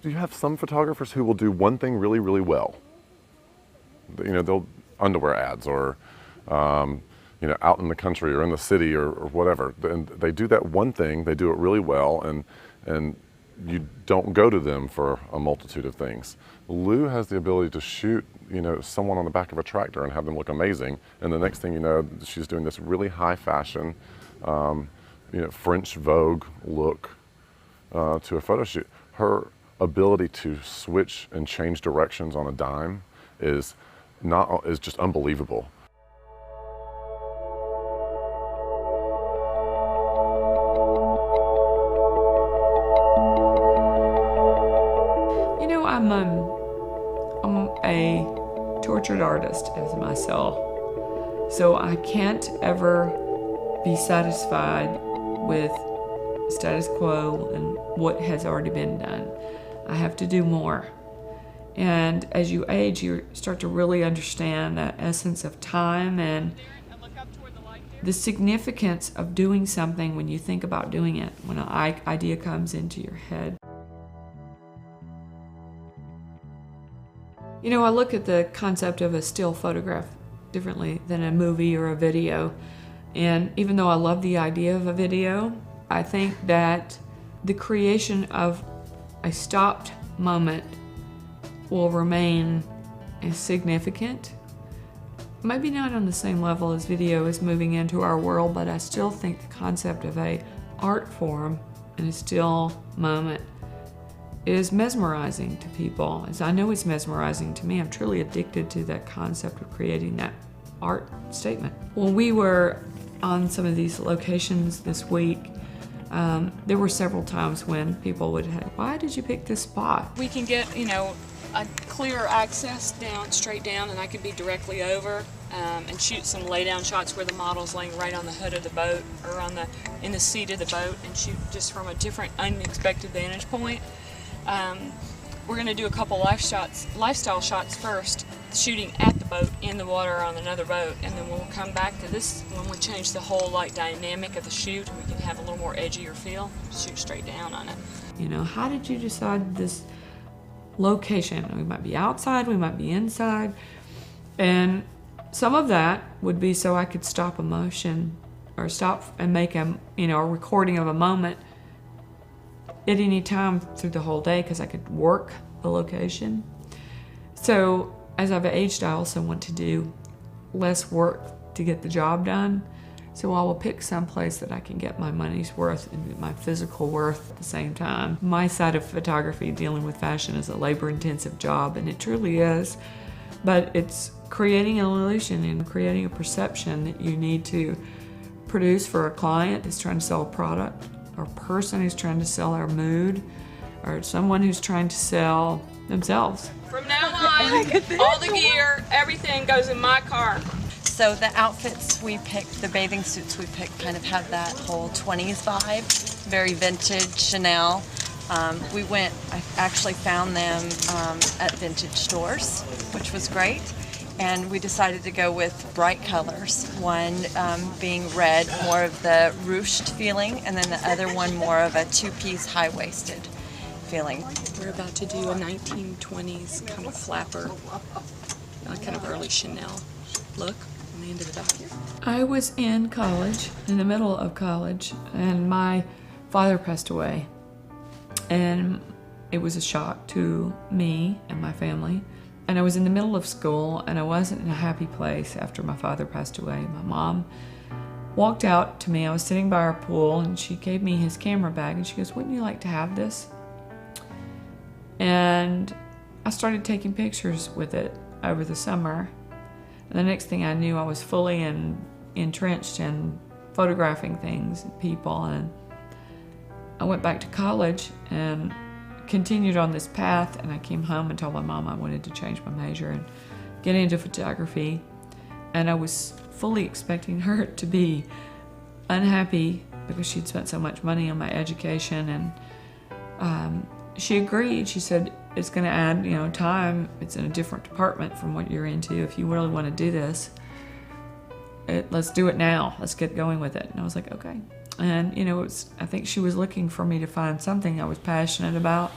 you have some photographers who will do one thing really, really well. You know, they'll underwear ads or, you know, out in the country or in the city or whatever. And they do that one thing, they do it really well, and you don't go to them for a multitude of things. Lou has the ability to shoot, you know, someone on the back of a tractor and have them look amazing, and the next thing you know, she's doing this really high fashion, you know, French Vogue look to a photo shoot. Her ability to switch and change directions on a dime is just unbelievable. You know, I'm a tortured artist as myself, so I can't ever be satisfied with status quo and what has already been done. I have to do more. And as you age, you start to really understand the essence of time and the significance of doing something when you think about doing it, when an idea comes into your head. You know, I look at the concept of a still photograph differently than a movie or a video. And even though I love the idea of a video, I think that the creation of a stopped moment will remain as significant. Maybe not on the same level as video is moving into our world, but I still think the concept of a art form in a still moment is mesmerizing to people, as I know it's mesmerizing to me. I'm truly addicted to that concept of creating that art statement. When we were on some of these locations this week, there were several times when people would say, why did you pick this spot? We can get, you know, a clear access down, straight down, and I could be directly over and shoot some lay down shots where the model's laying right on the hood of the boat or in the seat of the boat, and shoot just from a different unexpected vantage point. We're going to do a couple lifestyle shots first, shooting at the boat, in the water, on another boat, and then we'll come back to this when we change the whole dynamic of the shoot, and we can have a little more edgier feel, shoot straight down on it. You know, how did you decide this location? We might be outside, we might be inside, and some of that would be so I could stop a motion or stop and make a recording of a moment at any time through the whole day, because I could work the location. So as I've aged, I also want to do less work to get the job done. So I will pick some place that I can get my money's worth and my physical worth at the same time. My side of photography, dealing with fashion, is a labor-intensive job, and it truly is. But it's creating an illusion and creating a perception that you need to produce for a client who's trying to sell a product, or a person who's trying to sell their mood, or someone who's trying to sell themselves. From now on, all the gear, everything goes in my car. So the outfits we picked, the bathing suits we picked, kind of have that whole 20s vibe, very vintage Chanel. I actually found them at vintage stores, which was great. And we decided to go with bright colors, one being red, more of the ruched feeling, and then the other one more of a two-piece high-waisted feeling. We're about to do a 1920s kind of flapper, kind of early Chanel look on the end of the document. I was in college, in the middle of college, and my father passed away. And it was a shock to me and my family. And I was in the middle of school, and I wasn't in a happy place after my father passed away. My mom walked out to me. I was sitting by our pool, and she gave me his camera bag, and she goes, wouldn't you like to have this? And I started taking pictures with it over the summer. And the next thing I knew, I was fully entrenched in photographing things and people. And I went back to college and continued on this path, and I came home and told my mom I wanted to change my major and get into photography. And I was fully expecting her to be unhappy because she'd spent so much money on my education, and she agreed. She said, it's going to add time. It's in a different department from what you're into. If you really want to do this, let's do it now. Let's get going with it. And I was like, okay. And I think she was looking for me to find something I was passionate about.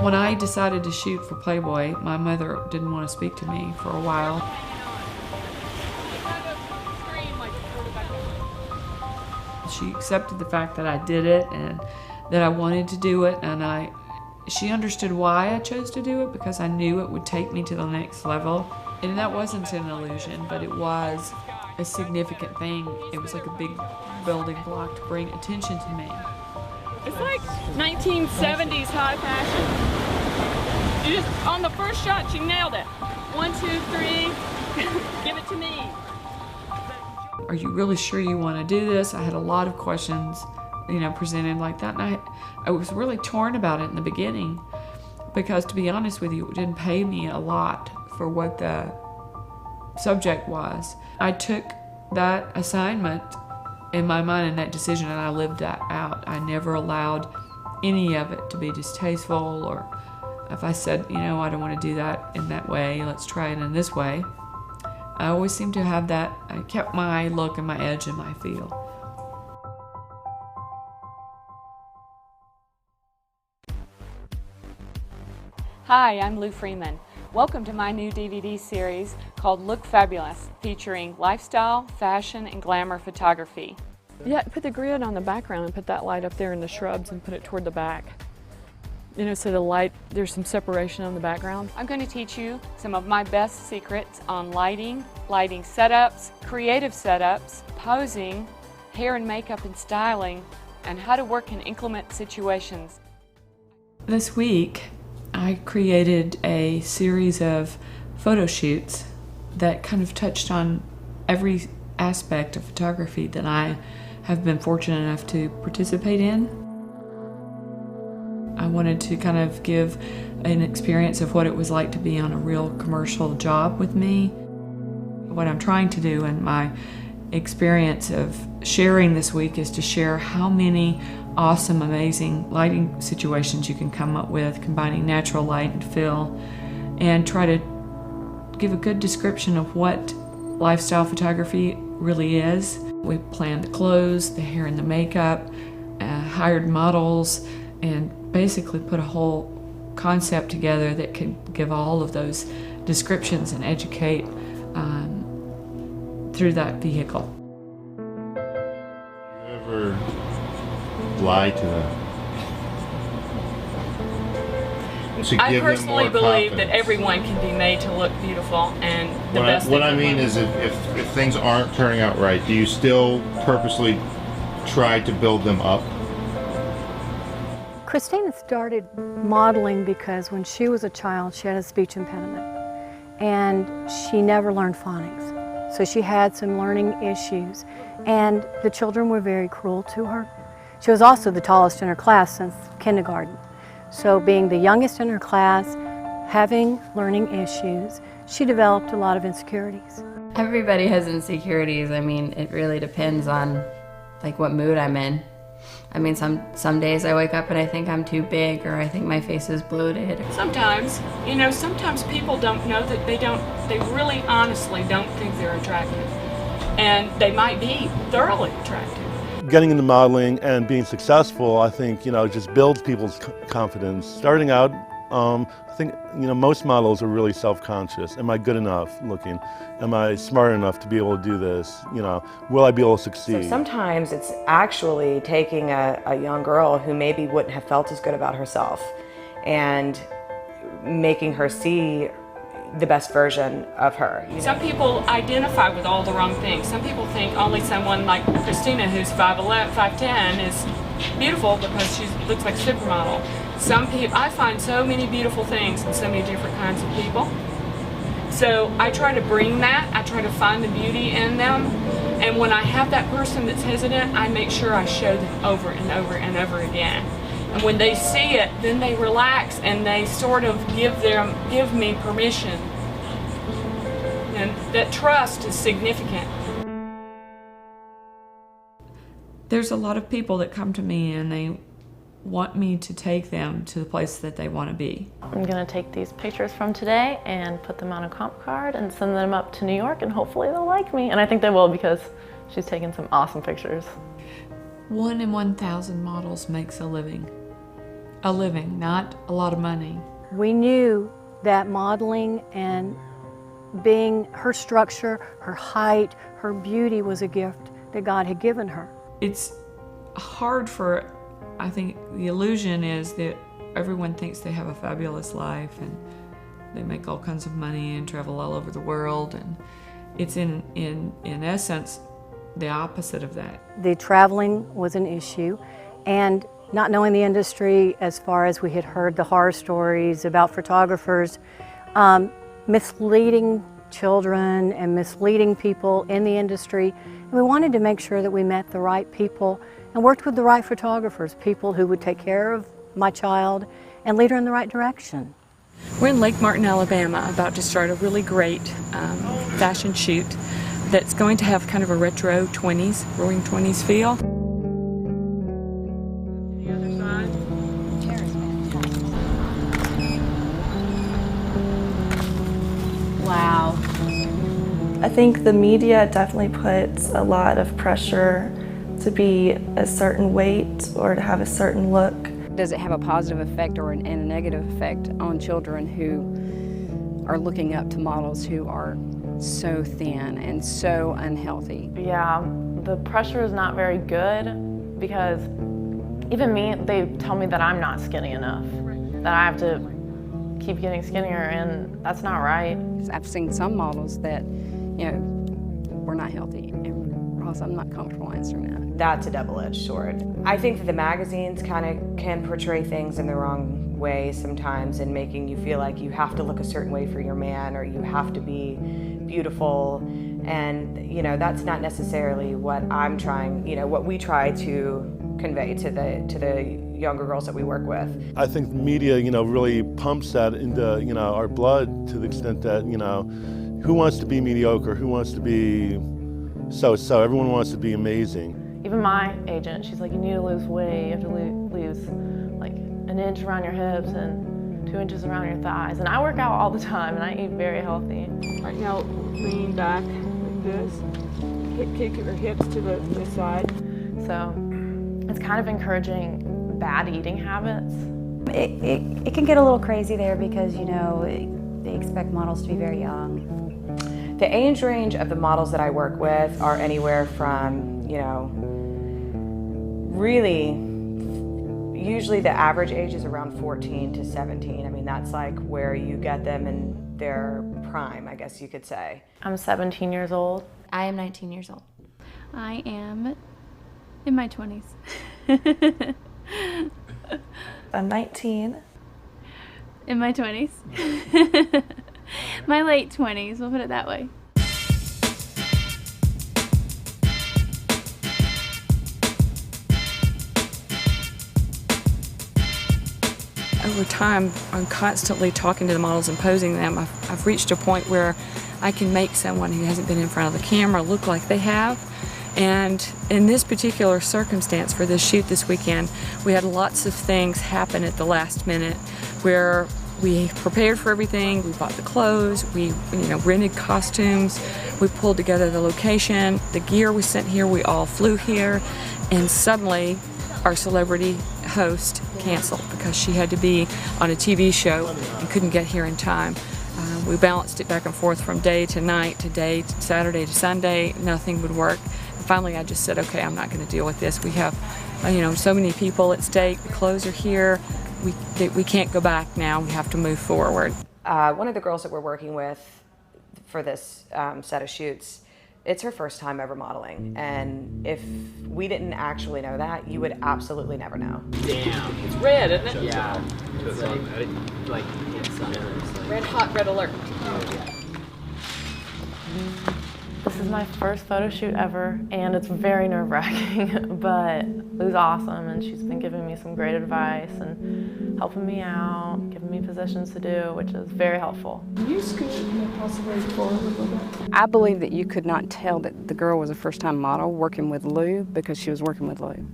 When I decided to shoot for Playboy, my mother didn't want to speak to me for a while. She accepted the fact that I did it and that I wanted to do it, and she understood why I chose to do it, because I knew it would take me to the next level. And that wasn't an illusion, but it was a significant thing. It was like a big building block to bring attention to me. It's like 1970s high fashion. You just, on the first shot, she nailed it. 1, 2, 3, give it to me. Are you really sure you want to do this? I had a lot of questions, presented like that. And I was really torn about it in the beginning, because to be honest with you, it didn't pay me a lot for what the subject was. I took that assignment in my mind and that decision, and I lived that out. I never allowed any of it to be distasteful, or if I said, I don't want to do that in that way, let's try it in this way. I always seemed to have that. I kept my look and my edge and my feel. Hi, I'm Lou Freeman. Welcome to my new DVD series called Look Fabulous, featuring lifestyle, fashion, and glamour photography. Yeah, put the grid on the background and put that light up there in the shrubs and put it toward the back. So the light, there's some separation on the background. I'm going to teach you some of my best secrets on lighting setups, creative setups, posing, hair and makeup and styling, and how to work in inclement situations. This week, I created a series of photo shoots that kind of touched on every aspect of photography that I have been fortunate enough to participate in. I wanted to kind of give an experience of what it was like to be on a real commercial job with me. What I'm trying to do in my experience of sharing this week is to share how many awesome, amazing lighting situations you can come up with, combining natural light and fill, and try to give a good description of what lifestyle photography really is. We planned the clothes, the hair and the makeup, hired models, and basically put a whole concept together that can give all of those descriptions and educate through that vehicle. You ever lie to them? I personally believe that everyone can be made to look beautiful, and the best what I mean is if things aren't turning out right, do you still purposely try to build them up? Christina started modeling because when she was a child, she had a speech impediment, and she never learned phonics. So she had some learning issues, and the children were very cruel to her. She was also the tallest in her class since kindergarten. So being the youngest in her class, having learning issues, she developed a lot of insecurities. Everybody has insecurities. I mean, it really depends on what mood I'm in. I mean, some days I wake up and I think I'm too big, or I think my face is bloated. Sometimes people don't know that they really honestly don't think they're attractive. And they might be thoroughly attractive. Getting into modeling and being successful, I think, just builds people's confidence. Starting out, I think, most models are really self-conscious. Am I good enough looking? Am I smart enough to be able to do this? Will I be able to succeed? So sometimes it's actually taking a young girl who maybe wouldn't have felt as good about herself and making her see the best version of her. Some people identify with all the wrong things. Some people think only someone like Christina, who's 5'11", 5'10", is beautiful because she looks like a supermodel. Some people, I find so many beautiful things in so many different kinds of people. So I try to bring that, I try to find the beauty in them, and when I have that person that's hesitant, I make sure I show them over and over and over again. And when they see it, then they relax and they sort of give me permission. And that trust is significant. There's a lot of people that come to me and they want me to take them to the place that they want to be. I'm going to take these pictures from today and put them on a comp card and send them up to New York, and hopefully they'll like me. And I think they will, because she's taken some awesome pictures. 1 in 1,000 models makes a living. a living, not a lot of money. We knew that modeling and being her structure, her height, her beauty was a gift that God had given her. It's hard for, I think the illusion is that everyone thinks they have a fabulous life and they make all kinds of money and travel all over the world, and it's in essence the opposite of that. The traveling was an issue, and not knowing the industry as far as we had heard the horror stories about photographers misleading children and misleading people in the industry. And we wanted to make sure that we met the right people and worked with the right photographers, people who would take care of my child and lead her in the right direction. We're in Lake Martin, Alabama, about to start a really great fashion shoot that's going to have kind of a retro 20s, roaring 20s feel. The other side. Wow. I think the media definitely puts a lot of pressure to be a certain weight or to have a certain look. Does it have a positive effect or and a negative effect on children who are looking up to models who are so thin and so unhealthy? Yeah, the pressure is not very good because even me, they tell me that I'm not skinny enough, that I have to keep getting skinnier, and that's not right. I've seen some models that, you know, were not healthy, and also I'm not comfortable answering that. That's a double-edged sword. I think that the magazines kind of can portray things in the wrong way sometimes, and making you feel like you have to look a certain way for your man, or you have to be beautiful, and you know, that's not necessarily what I'm trying, you know, what we try to convey to the younger girls that we work with. I think the media, you know, really pumps that into, you know, our blood to the extent that, you know, who wants to be mediocre? Who wants to be so-so? Everyone wants to be amazing. Even my agent, she's like, you need to lose weight. You have to lose like an inch around your hips and 2 inches around your thighs. And I work out all the time and I eat very healthy. Right now, lean back like this. Kick your hips to the side. So it's kind of encouraging bad eating habits. It can get a little crazy there because, you know, they expect models to be very young. The age range of the models that I work with are anywhere from, you know, really, usually the average age is around 14 to 17. I mean, that's like where you get them in their prime, I guess you could say. I'm 17 years old. I am 19 years old. I am in my 20s. I'm 19. In my 20s. My late 20s, we'll put it that way. Over time, I'm constantly talking to the models and posing them. I've reached a point where I can make someone who hasn't been in front of the camera look like they have. And in this particular circumstance for this shoot this weekend, we had lots of things happen at the last minute where we prepared for everything, we bought the clothes, we rented costumes, we pulled together the location, the gear was sent here, we all flew here, and suddenly our celebrity host canceled because she had to be on a TV show and couldn't get here in time. We balanced it back and forth from day to night, to day, to Saturday to Sunday, nothing would work. And finally I just said, okay, I'm not going to deal with this. We have so many people at stake, the clothes are here, we can't go back now, we have to move forward. One of the girls that we're working with for this set of shoots, it's her first time ever modeling, and if we didn't actually know that, you would absolutely never know. Damn. It's red, isn't it? Yeah. It's like Red hot, red alert. This is my first photo shoot ever, and it's very nerve-wracking, but Lou's awesome, and she's been giving me some great advice and helping me out, giving me positions to do, which is very helpful. Can you scoot possibly forward a little bit? I believe that you could not tell that the girl was a first-time model working with Lou because she was working with Lou.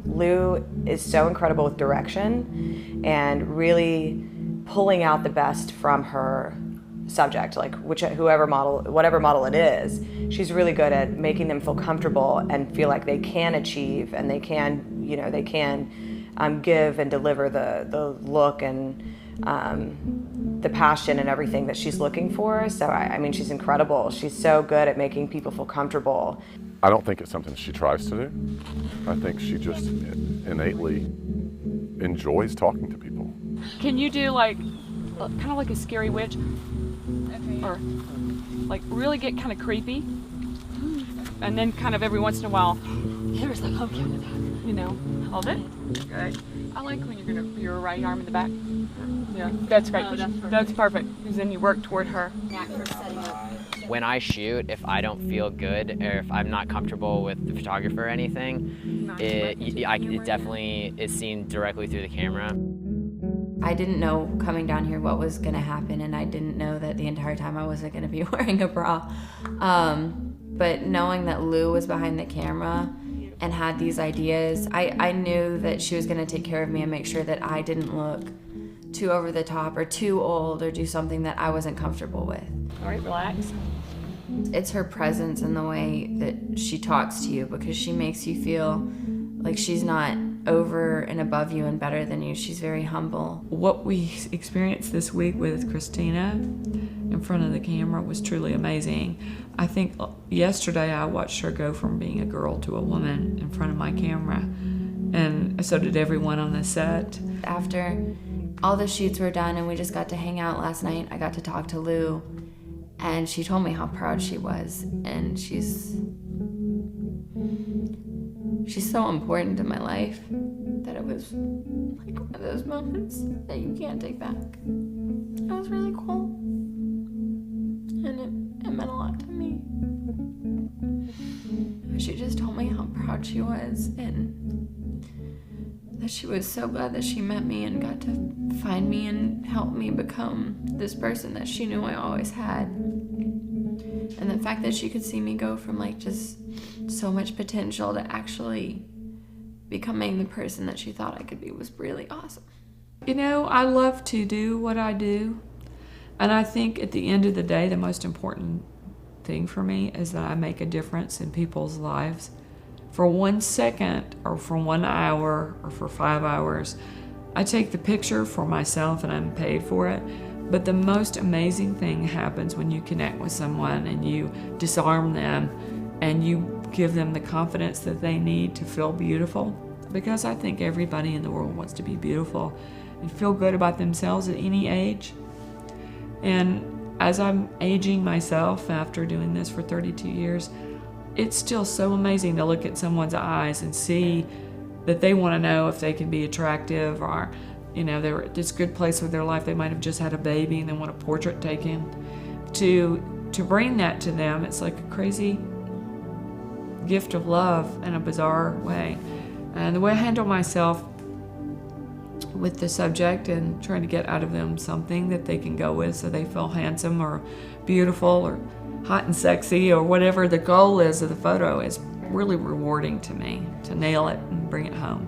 Lou is so incredible with direction and really pulling out the best from her subject, like whatever model it is. She's really good at making them feel comfortable and feel like they can achieve and they can give and deliver the look and the passion and everything that she's looking for. So I mean, she's incredible. She's so good at making people feel comfortable. I don't think it's something she tries to do. I think she just innately enjoys talking to people. Can you do like, kind of like a scary witch? Or like really get kind of creepy? And then kind of every once in a while, here's the pumpkin, you know, hold it. Good. I like when you're gonna your right arm in the back. Yeah, that's great. Oh, that's perfect, because then you work toward her. When I shoot, if I don't feel good or if I'm not comfortable with the photographer or anything, it definitely is seen directly through the camera. I didn't know coming down here what was going to happen, and I didn't know that the entire time I wasn't going to be wearing a bra. But knowing that Lou was behind the camera and had these ideas, I knew that she was going to take care of me and make sure that I didn't look too over the top or too old or do something that I wasn't comfortable with. All right, relax. It's her presence and the way that she talks to you, because she makes you feel like she's not over and above you and better than you. She's very humble. What we experienced this week with Christina in front of the camera was truly amazing. I think yesterday I watched her go from being a girl to a woman in front of my camera, and so did everyone on the set. After all the shoots were done and we just got to hang out last night, I got to talk to Lou, and she told me how proud she was, and she's so important in my life that it was like one of those moments that you can't take back. It was really cool, and it meant a lot to me. She just told me how proud she was, and that she was so glad that she met me and got to find me and help me become this person that she knew I always had. And the fact that she could see me go from like just so much potential to actually becoming the person that she thought I could be was really awesome. You know, I love to do what I do, and I think at the end of the day, the most important thing for me is that I make a difference in people's lives. For 1 second, or for 1 hour, or for 5 hours, I take the picture for myself and I'm paid for it. But the most amazing thing happens when you connect with someone and you disarm them and you give them the confidence that they need to feel beautiful. Because I think everybody in the world wants to be beautiful and feel good about themselves at any age. And as I'm aging myself after doing this for 32 years, it's still so amazing to look at someone's eyes and see that they want to know if they can be attractive, or you know, they're at this good place with their life. They might have just had a baby and they want a portrait taken. To bring that to them, it's like a crazy gift of love in a bizarre way. And the way I handle myself with the subject and trying to get out of them something that they can go with so they feel handsome or beautiful or hot and sexy or whatever the goal is of the photo is really rewarding to me, to nail it and bring it home.